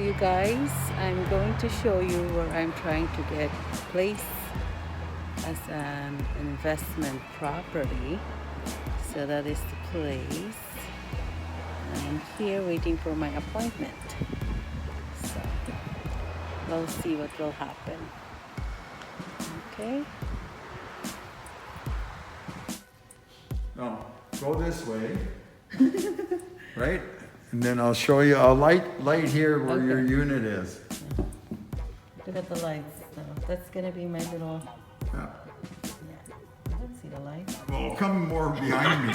you guys. I'm going to show you where I'm trying to get place as an investment property. So that is the place. I'm here waiting for my appointment. So we'll see what will happen. Okay. No, go this way. Right? And then I'll show you, I'll light here where your Okay. unit is. Look at the lights. So that's gonna be my little. Yeah. Yeah. I don't see the lights. Well, come more behind me.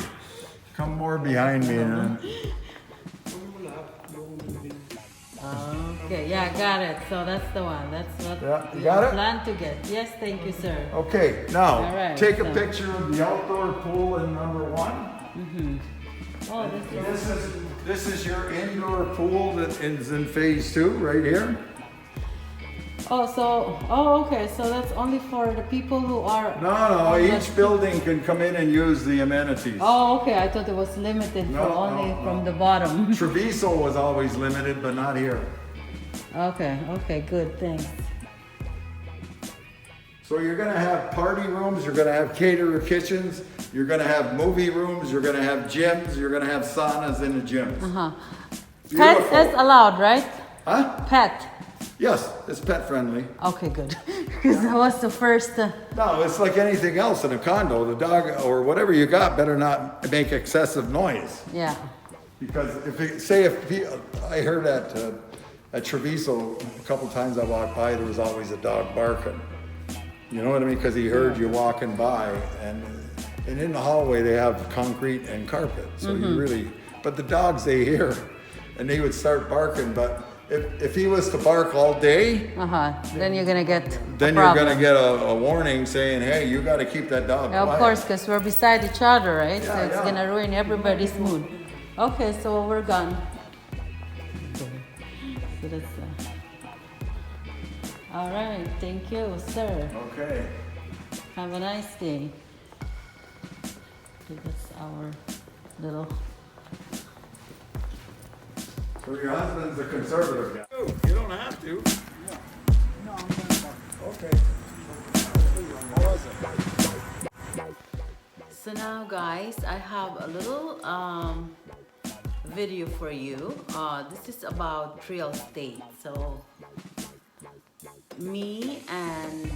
Come more behind me. And Okay, yeah, got it. So that's the one. That's what Yeah, you we got it? plan to get. Yes, thank you, sir. Okay, now, All right, take a so- picture of the outdoor pool in number 1. Oh, This is your indoor pool that is in phase 2, right here. okay. So that's only for the people who are. No, on the- each building can come in and use the amenities. Oh, okay. I thought it was limited No, for only no, from no. the bottom. Treviso was always limited, but not here. Okay, good. Thanks. So you're gonna have party rooms, you're gonna have caterer kitchens, you're gonna have movie rooms, you're gonna have gyms, you're gonna have saunas in the gyms. Pet Beautiful. is allowed, right? Huh? Pet. Yes, it's pet friendly. Okay, good. Because that was the first. No, it's like anything else in a condo. The dog or whatever you got better not make excessive noise. Yeah. Because I heard at Treviso a couple times I walked by, there was always a dog barking. You know what I mean? Because he heard you walking by, and in the hallway they have concrete and carpet, so you really. But the dogs they hear, and they would start barking. But if he was to bark all day, Then you're gonna get. then a you're problem. gonna get a warning saying, "Hey, you got to keep that dog Yeah, quiet." of course, because we're beside each other, right? So Yeah, it's yeah. gonna ruin everybody's mood. Okay, so we're gone. So that's. All right, thank you, sir. Okay. Have a nice day. So that's our little. So your husband's a conservative guy. You don't have to. No, I'm gonna. Okay. So now, guys, I have a little video for you. This is about real estate. So me and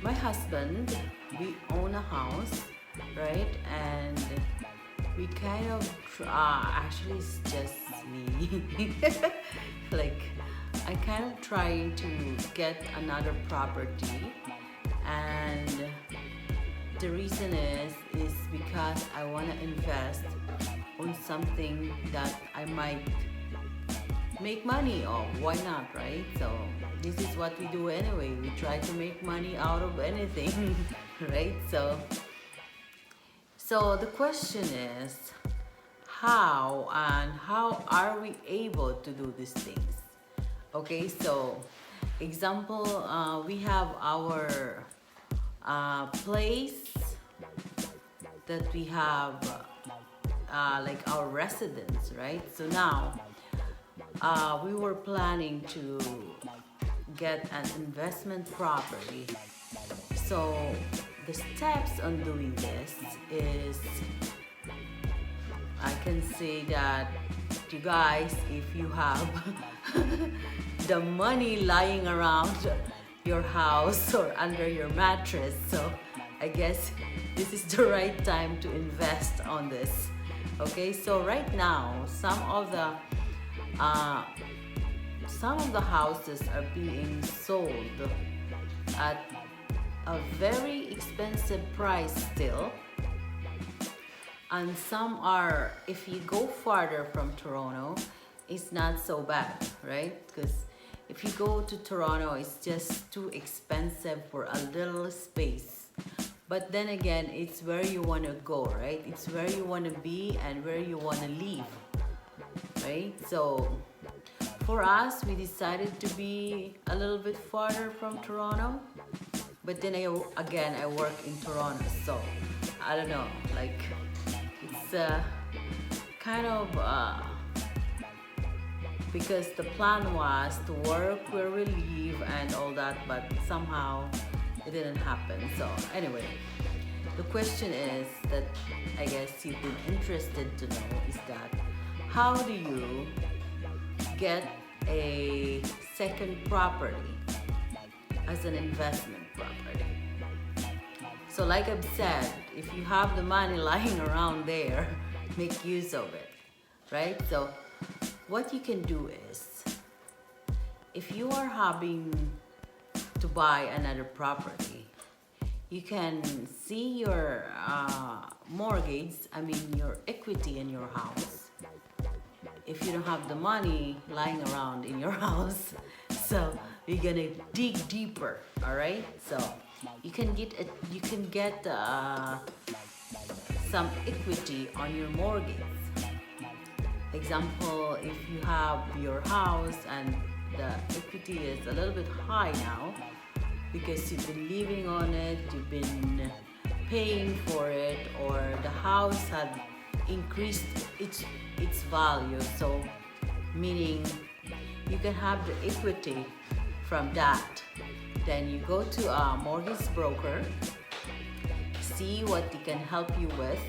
my husband, we own a house, right? And we kind of actually it's just me. Like I kind of trying to get another property, and the reason is because I want to invest on something that I might make money of. Why not, right? So this is what we do anyway. We try to make money out of anything, right? So the question is, how are we able to do these things? Okay, so example, we have our place that we have like our residence, right? So now we were planning to get an investment property. So the steps on doing this is, I can say that you guys, if you have the money lying around your house or under your mattress, so I guess this is the right time to invest on this. Okay, so right now some of the houses are being sold at a very expensive price still, and some are, if you go farther from Toronto, it's not so bad, right? Because if you go to Toronto, it's just too expensive for a little space. But then again, it's where you want to go, right? It's where you want to be and where you want to live, right? So for us, we decided to be a little bit farther from Toronto, but then I work in Toronto, so I don't know, like it's kind of because the plan was to work where we live and all that, but somehow it didn't happen. So anyway, the question is that I guess you've been interested to know is that how do you get a second property as an investment property? So like I've said, if you have the money lying around there, make use of it, right? So what you can do is, if you are having to buy another property, you can see your mortgage, your equity in your house. If you don't have the money lying around in your house, so you're gonna dig deeper, all right? So you can get some equity on your mortgage. Example, if you have your house and the equity is a little bit high now because you've been living on it, you've been paying for it, or the house had increased its value, so meaning you can have the equity from that. Then you go to a mortgage broker, see what he can help you with,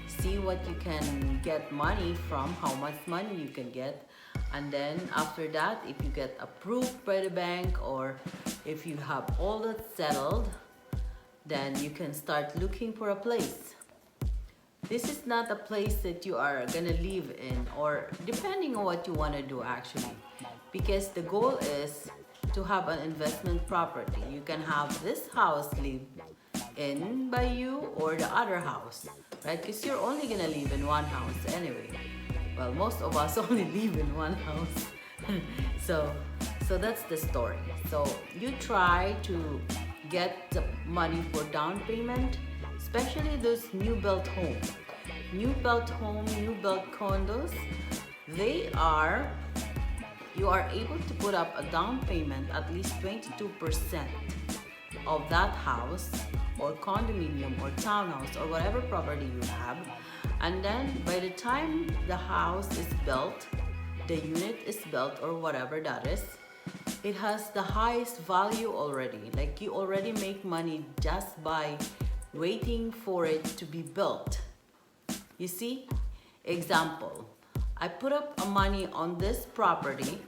see what you can get money from, how much money you can get, and then after that, if you get approved by the bank or if you have all that settled, then you can start looking for a place. This is not a place that you are gonna live in, or depending on what you want to do actually, because the goal is to have an investment property. You can have this house live in by you or the other house, right? Because you're only gonna live in one house anyway. Well, most of us only live in one house. so that's the story. So you try to get the money for down payment, especially those new built homes. New built condos, you are able to put up a down payment at least 22% of that house or condominium or townhouse or whatever property you have, and then by the time the house is built, the unit is built or whatever that is, it has the highest value already. Like you already make money just by waiting for it to be built. You see? Example, I put up money on this property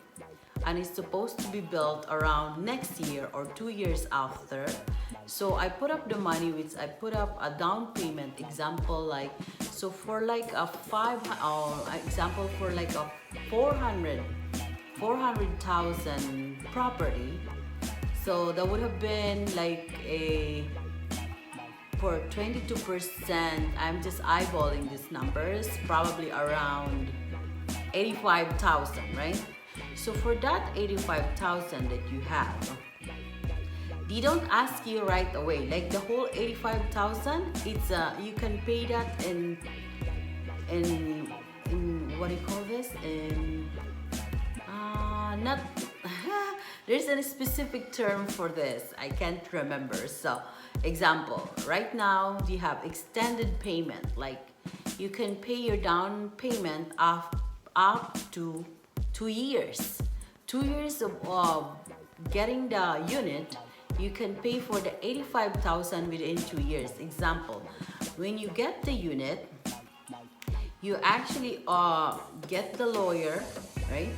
and it's supposed to be built around next year or 2 years after. So I put up the money, which I put up a down payment, example like, so for like a 400,000 property. So that would have been like for 22%, I'm just eyeballing these numbers, probably around 85,000, right? So for that 85,000 that you have, they don't ask you right away. Like the whole 85,000, it's you can pay that in what do you call this? Not there's a specific term for this. I can't remember. So example, right now you have extended payment. Like you can pay your down payment up to 2 years. 2 years of getting the unit, you can pay for the 85,000 within 2 years. Example, when you get the unit, you actually get the lawyer, right?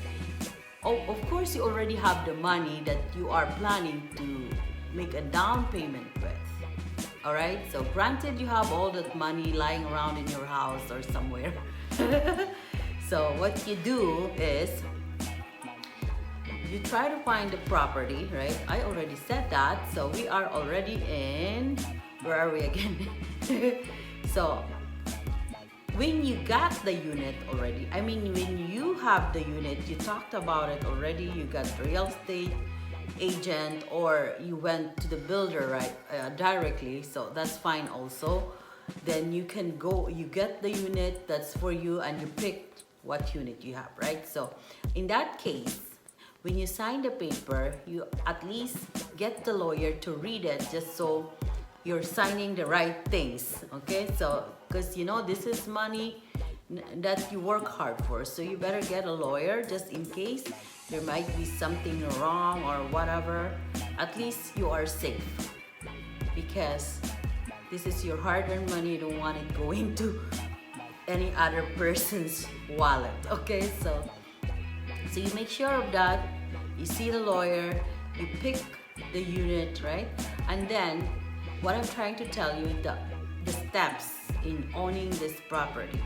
Oh, of course, you already have the money that you are planning to make a down payment with. All right, so granted you have all that money lying around in your house or somewhere. So what you do is you try to find the property, right? I already said that. So we are already in, where are we again? So when you got the unit already, when you have the unit, you talked about it already, you got real estate agent or you went to the builder, right, directly, so that's fine also. Then you can go, you get the unit that's for you and you pick what unit you have, right? So in that case, when you sign the paper, you at least get the lawyer to read it just so you're signing the right things, okay? So because this is money that you work hard for. So you better get a lawyer just in case there might be something wrong or whatever. At least you are safe because this is your hard-earned money. You don't want it going to any other person's wallet. Okay, so you make sure of that. You see the lawyer, you pick the unit, right? And then what I'm trying to tell you, the steps in owning this property.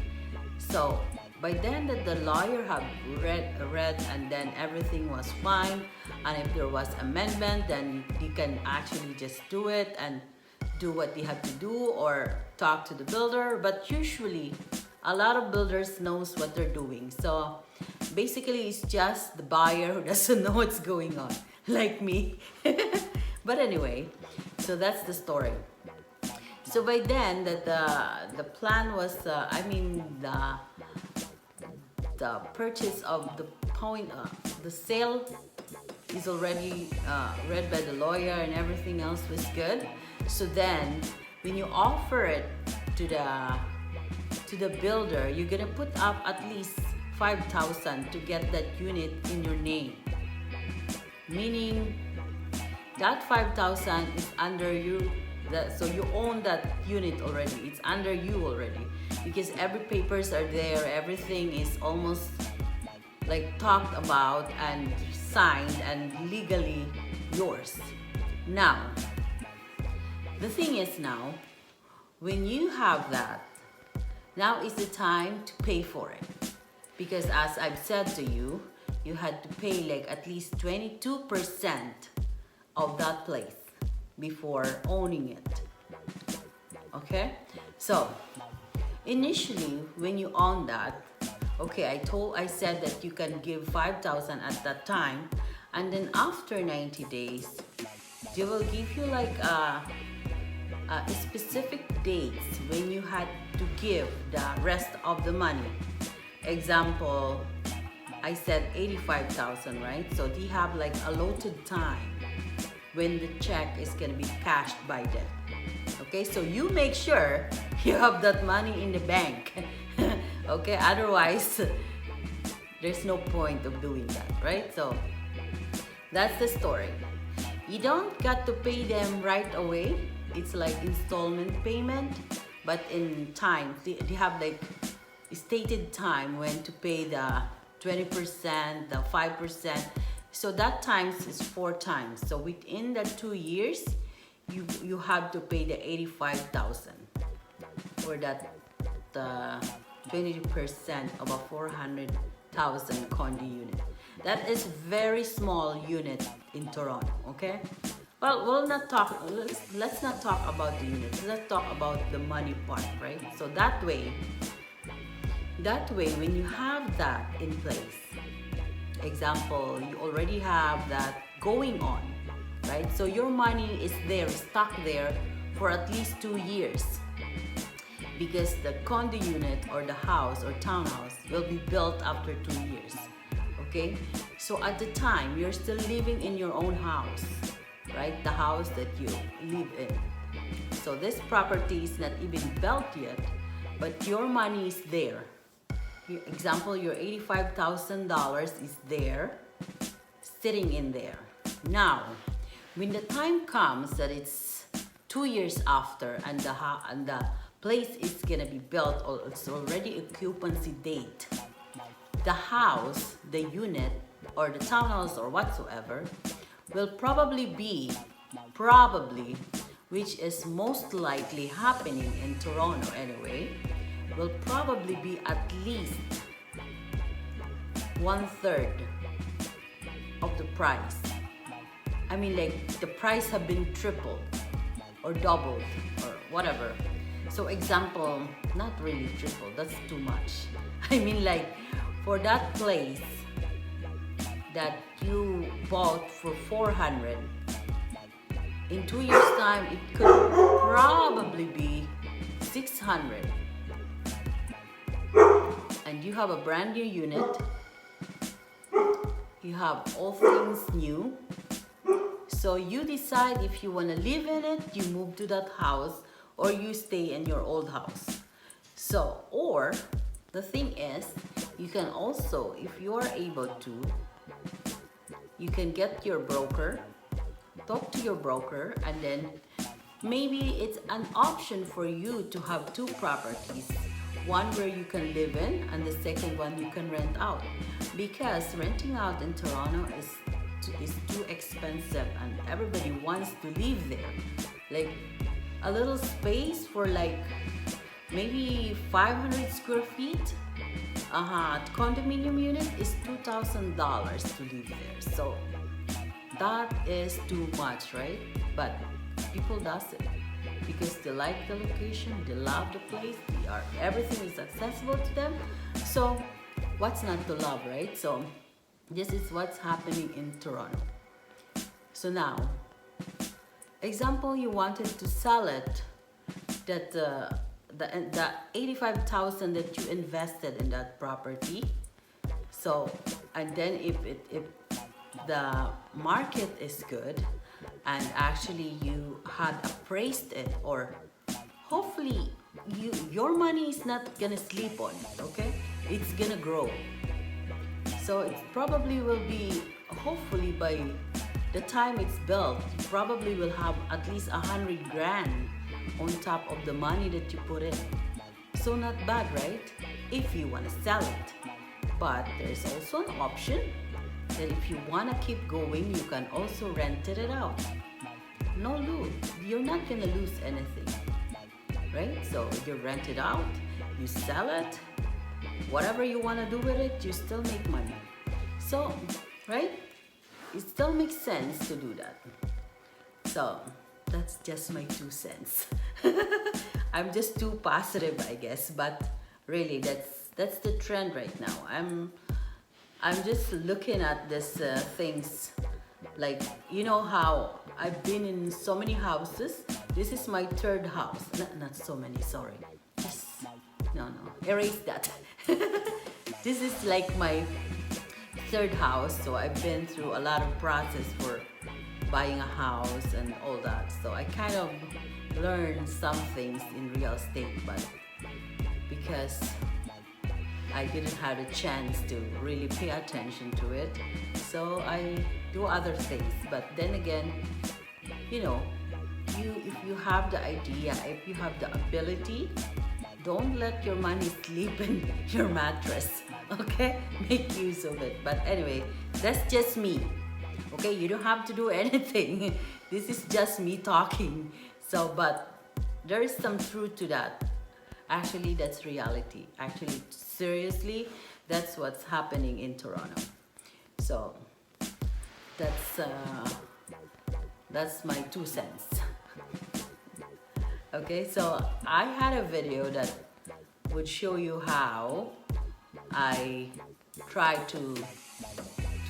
So by then that the lawyer have read and then everything was fine, and if there was amendment, then you can actually just do it and do what you have to do or talk to the builder. But usually a lot of builders knows what they're doing. So basically it's just the buyer who doesn't know what's going on, like me. But anyway, so that's the story. So by then that the plan was, the purchase of the sale is already read by the lawyer and everything else was good. So then when you offer it to the builder, you're gonna put up at least 5,000 to get that unit in your name. Meaning that 5,000 is under you. So you own that unit already. It's under you already because every papers are there. Everything is almost like talked about and signed and legally yours. Now, the thing is now, when you have that, now is the time to pay for it. Because as I've said to you, you had to pay like at least 22% of that place before owning it. Okay? So, initially, when you own that, okay, I said that you can give 5,000 at that time, and then after 90 days, they will give you like a specific dates when you had to give the rest of the money. Example, I said 85,000, right? So they have like allotted time when the check is gonna be cashed by them. Okay, so you make sure you have that money in the bank. Okay, otherwise there's no point of doing that, right? So that's the story. You don't got to pay them right away. It's like installment payment, but in time they have like stated time when to pay the 20%, the 5%. So that times is 4 times. So within the 2 years, you have to pay the 85,000 or that 20% of a 400,000 condo unit. That is very small unit in Toronto. Okay. Well, let's not talk about the units. Let's talk about the money part, right? So that way, when you have that in place, example, you already have that going on, right? So your money is there, stuck there for at least 2 years because the condo unit or the house or townhouse will be built after 2 years, okay? So at the time, you're still living in your own house, right? The house that you live in. So this property is not even built yet, but your money is there. Example, your $85,000 is there, sitting in there. Now, when the time comes that it's 2 years after and the place is gonna be built, or it's already occupancy date, the house, the unit, or the townhouse or whatsoever will probably, which is most likely happening in Toronto anyway, will probably be at least 1/3 of the price. I mean, like the price have been tripled or doubled or whatever. So example, not really triple, that's too much. I mean, like for that place that you bought for 400, in 2 years time it could probably be 600. And you have a brand new unit, you have all things new, so you decide if you want to live in it, you move to that house, or you stay in your old house. So, or the thing is, you can also, if you are able to, you can get your broker, talk to your broker, and then maybe it's an option for you to have two properties, one where you can live in and the second one you can rent out, because renting out in Toronto is too expensive and everybody wants to live there. Like a little space for like maybe 500 square feet, condominium unit is $2,000 to live there. So that is too much, right? But people does it because they like the location, they love the place, everything is accessible to them. So what's not to love, right? So this is what's happening in Toronto. So now, example, you wanted to sell it, that the 85,000 that you invested in that property. So, and then if the market is good and actually you had appraised it, or hopefully your money is not gonna sleep on it, okay? It's gonna grow. So it probably will be, hopefully by the time it's built, you probably will have at least 100 grand on top of the money that you put in. So not bad, right? If you want to sell it. But there's also an option that if you want to keep going, you can also rent it out. No lose. You're not going to lose anything, right? So you rent it out, you sell it, whatever you want to do with it, you still make money. So, right? It still makes sense to do that. So that's just my 2 cents. I'm just too positive, I guess, but really that's the trend right now. I'm just looking at this things, like, you know how I've been in so many houses. This is my 3rd house. Not so many, sorry. Just, no, erase that. This is like my 3rd house, so I've been through a lot of process for buying a house and all that. So I kind of learned some things in real estate, but because I didn't have a chance to really pay attention to it, so I do other things. But then again, you know, if you have the idea, if you have the ability, don't let your money sleep in your mattress, okay? Make use of it. But anyway, that's just me. Okay, you don't have to do anything. This is just me talking. So, but there is some truth to that. Actually, that's reality. Actually, seriously, that's what's happening in Toronto. So, that's my 2 cents. Okay, so I had a video that would show you how I try to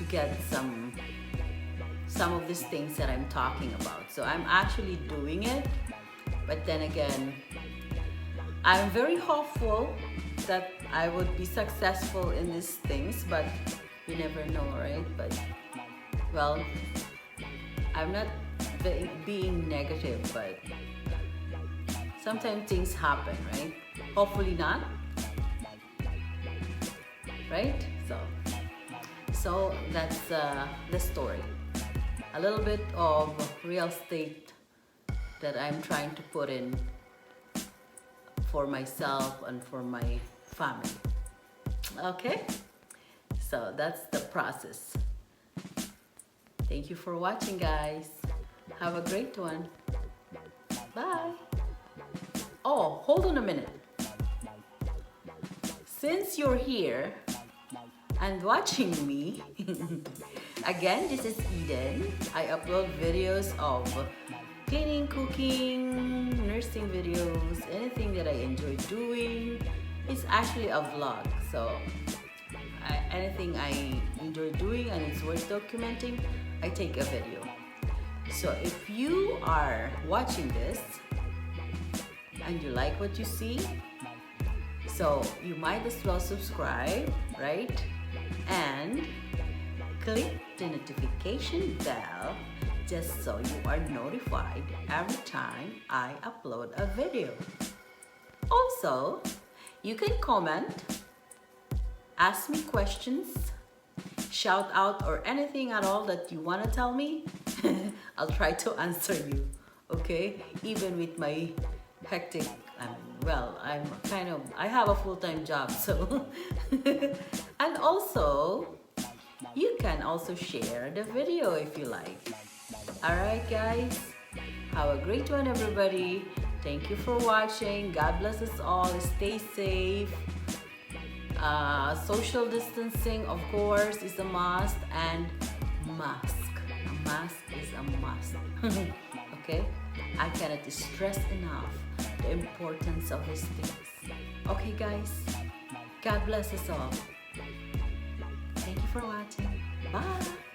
get some of these things that I'm talking about. So I'm actually doing it, but then again, I'm very hopeful that I would be successful in these things, but you never know, right? But, well, I'm not being negative, but sometimes things happen, right? Hopefully not, right? So that's the story. A little bit of real estate that I'm trying to put in for myself and for my family. Okay? So that's the process. Thank you for watching, guys. Have a great one. Bye. Oh, hold on a minute. Since you're here and watching me, again, this is Eden. I upload videos of cleaning, cooking, nursing videos, anything that I enjoy doing. It's actually a vlog, so anything I enjoy doing and it's worth documenting, I take a video. So if you are watching this and you like what you see, so you might as well subscribe, right? And click the notification bell just so you are notified every time I upload a video. Also, you can comment ask me questions, shout out, or anything at all that you want to tell me. I'll try to answer you, okay? Even with my hectic, I have a full-time job, so. And also, you can also share the video if you like. Alright guys, have a great one everybody. Thank you for watching. God bless us all. Stay safe. Social distancing, of course, is a must, and mask. A mask is a must. Okay? I cannot stress enough the importance of these things. Okay guys, God bless us all. Thank you for watching. Bye.